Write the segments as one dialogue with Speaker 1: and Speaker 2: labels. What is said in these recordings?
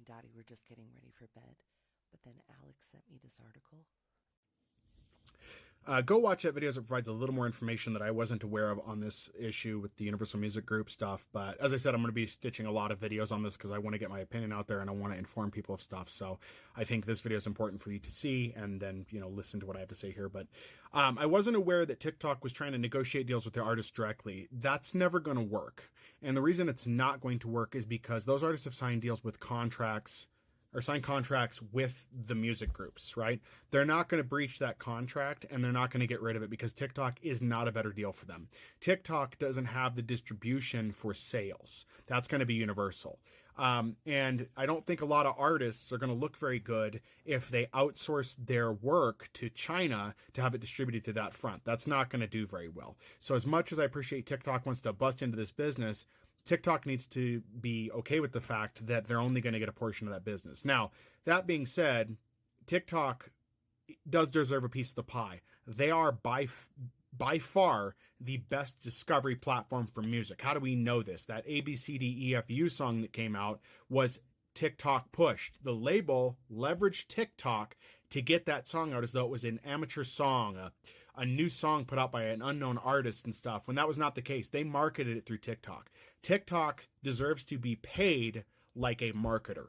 Speaker 1: Daddy were just getting ready for bed, but then Alex sent me this article.
Speaker 2: Go watch that video as it provides a little more information that I wasn't aware of on this issue with the Universal Music Group stuff. But as I said, I'm going to be stitching a lot of videos on this because I want to get my opinion out there and I want to inform people of stuff. So I think this video is important for you to see and then, listen to what I have to say here. But I wasn't aware that TikTok was trying to negotiate deals with their artists directly. That's never going to work. And the reason it's not going to work is because those artists have signed deals with contracts or sign contracts with the music groups, right? They're not going to breach that contract and they're not going to get rid of it because TikTok is not a better deal for them. TikTok doesn't have the distribution for sales. That's going to be Universal. And I don't think a lot of artists are going to look very good if they outsource their work to China to have it distributed to that front. That's not going to do very well. So as much as I appreciate TikTok wants to bust into this business, TikTok needs to be okay with the fact that they're only going to get a portion of that business. Now, that being said, TikTok does deserve a piece of the pie. They are by far the best discovery platform for music. How do we know this? That ABCDEFU song that came out was TikTok pushed. The label leveraged TikTok to get that song out as though it was an amateur song, a new song put out by an unknown artist and stuff, when that was not the case. They marketed it through TikTok. TikTok deserves to be paid like a marketer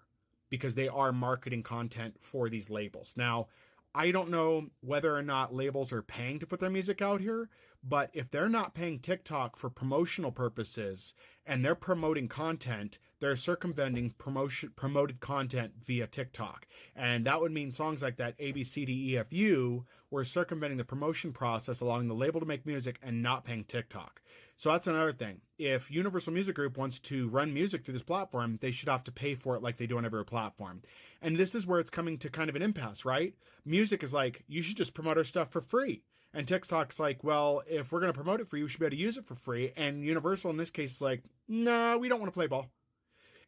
Speaker 2: because they are marketing content for these labels. Now, I don't know whether or not labels are paying to put their music out here, but if they're not paying TikTok for promotional purposes and they're promoting content, they're circumventing promoted content via TikTok. And that would mean songs like that ABCDEFU were circumventing the promotion process, allowing the label to make music and not paying TikTok. So that's another thing. If Universal Music Group wants to run music through this platform, they should have to pay for it like they do on every platform. And this is where it's coming to kind of an impasse, right? Music is like, you should just promote our stuff for free. And TikTok's like, well, if we're going to promote it for you, we should be able to use it for free. And Universal in this case is like, no, we don't want to play ball.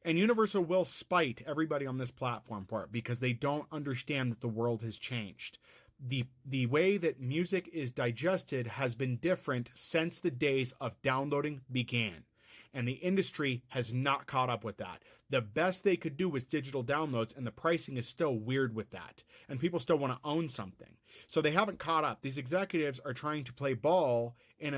Speaker 2: And Universal will spite everybody on this platform for it because they don't understand that the world has changed. The way that music is digested has been different since the days of downloading began. And the industry has not caught up with that. The best they could do was digital downloads, and the pricing is still weird with that. And people still want to own something. So they haven't caught up. These executives are trying to play ball in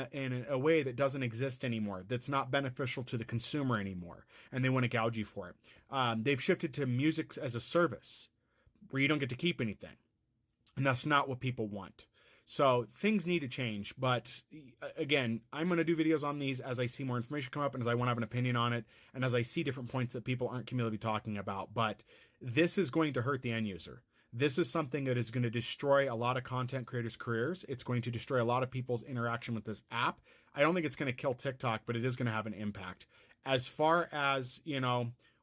Speaker 2: a way that doesn't exist anymore, that's not beneficial to the consumer anymore, and they want to gouge you for it. They've shifted to music as a service, where you don't get to keep anything. And that's not what people want. So things need to change. But again, I'm going to do videos on these as I see more information come up and as I want to have an opinion on it and as I see different points that people aren't cumulatively talking about. But this is going to hurt the end user. This is something that is going to destroy a lot of content creators' careers. It's going to destroy a lot of people's interaction with this app. I don't think it's going to kill TikTok, but it is going to have an impact. As far as,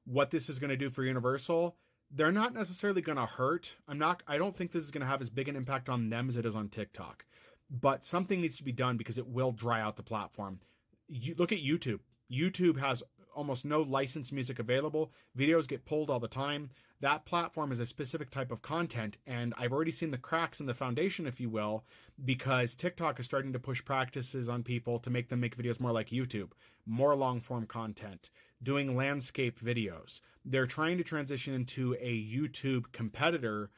Speaker 2: what this is going to do for Universal, they're not necessarily going to hurt. I don't think this is going to have as big an impact on them as it is on TikTok. But something needs to be done because it will dry out the platform. You look at YouTube. YouTube has almost no licensed music available. Videos get pulled all the time. That platform is a specific type of content, and I've already seen the cracks in the foundation, if you will, because TikTok is starting to push practices on people to make them make videos more like YouTube, more long-form content, doing landscape videos. They're trying to transition into a YouTube competitor,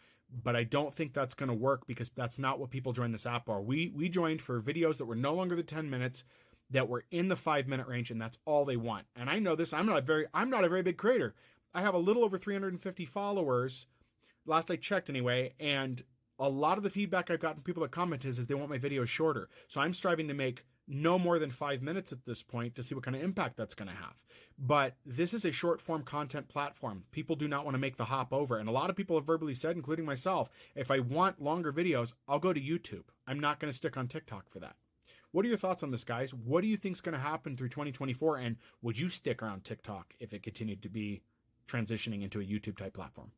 Speaker 2: but I don't think that's going to work because that's not what people join this app for. We joined for videos that were no longer than 10 minutes, that were in the 5-minute range, and that's all they want. And I know this. I'm not a very big creator. I have a little over 350 followers, last I checked anyway, and a lot of the feedback I've gotten from people that comment is they want my videos shorter. So I'm striving to make no more than 5 minutes at this point to see what kind of impact that's going to have. But this is a short form content platform. People do not want to make the hop over. And a lot of people have verbally said, including myself, if I want longer videos, I'll go to YouTube. I'm not going to stick on TikTok for that. What are your thoughts on this, guys? What do you think is going to happen through 2024? And would you stick around TikTok if it continued to be transitioning into a YouTube type platform?